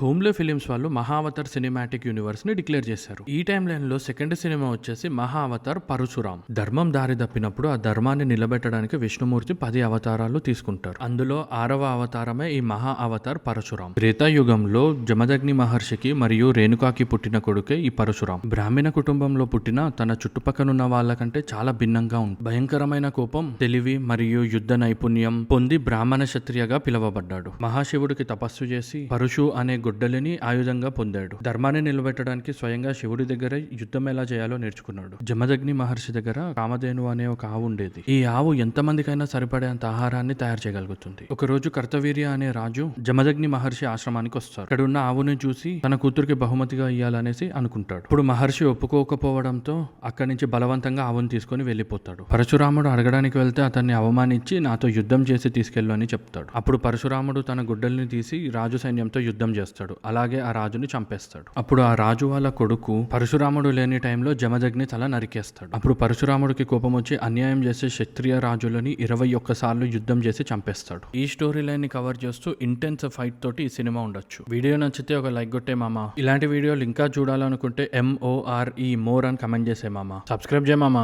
హోమ్లే films వాళ్ళు Mahavatar cinematic universe ని declare చేశారు. ఈ టైం లైన్ లో సెకండ్ సినిమా వచ్చేసి మహావతార్ పరశురాం. ధర్మం దారి తప్పినప్పుడు ఆ ధర్మాన్ని నిలబెట్టడానికి విష్ణుమూర్తి 10 అవతారాలు తీసుకుంటారు. అందులో 6వ అవతారమే ఈ మహా అవతార్ పరశురాం. త్రేతాయుగంలో జమదగ్ని మహర్షికి మరియు రేణుకాకి పుట్టిన కొడుకే ఈ పరశురాం. బ్రాహ్మణ కుటుంబంలో పుట్టిన తన చుట్టుపక్కనున్న వాళ్ళకంటే చాలా భిన్నంగా ఉంది. భయంకరమైన కోపం, తెలివి మరియు యుద్ధ నైపుణ్యం పొంది బ్రాహ్మణ క్షత్రియగా పిలువబడ్డాడు. మహాశివుడికి తపస్సు చేసి పరశు అనే గొడ్డలిని ఆయుధంగా పొందాడు. ధర్మాన్ని నిలబెట్టడానికి స్వయంగా శివుడి దగ్గర యుద్ధం ఎలా చేయాలో నేర్చుకున్నాడు. జమదగ్ని మహర్షి దగ్గర కామధేను అనే ఒక ఆవు ఉండేది. ఈ ఆవు ఎంతమందికైనా సరిపడేంత ఆహారాన్ని తయారు చేయగలుగుతుంది. ఒక రోజు కర్తవీర్య అనే రాజు జమదగ్ని మహర్షి ఆశ్రమానికి వస్తారు. ఇక్కడ ఉన్న ఆవుని చూసి తన కూతురికి బహుమతిగా ఇయ్యాలనేసి అనుకుంటాడు. ఇప్పుడు మహర్షి ఒప్పుకోకపోవడంతో అక్కడి నుంచి బలవంతంగా ఆవుని తీసుకొని వెళ్లిపోతాడు. పరశురాముడు అడగడానికి వెళ్తే అతన్ని అవమానించి నాతో యుద్ధం చేసి తీసుకెళ్ళు అని చెప్తాడు. అప్పుడు పరశురాముడు తన గుడ్డల్ని తీసి రాజు సైన్యంతో యుద్ధం చేస్తాడు. అలాగే ఆ రాజుని చంపేస్తాడు. అప్పుడు ఆ రాజు వాళ్ళ కొడుకు పరశురాముడు లేని టైంలో జమదగ్ని తల నరికేస్తాడు. అప్పుడు పరశురాముడికి కోపం వచ్చి అన్యాయం చేసే క్షత్రియ రాజులని 21 సార్లు యుద్ధం చేసి చంపేస్తాడు. ఈ స్టోరీ లైన్ ని కవర్ చేస్తూ ఇంటెన్స్ ఫైట్ తోటి ఈ సినిమా ఉండొచ్చు. వీడియో నచ్చితే ఒక లైక్ కొట్టే మామ. ఇలాంటి వీడియోలు ఇంకా చూడాలనుకుంటే MORE అని కమెంట్ చేసే మామ. సబ్స్క్రైబ్ చేయ మామ.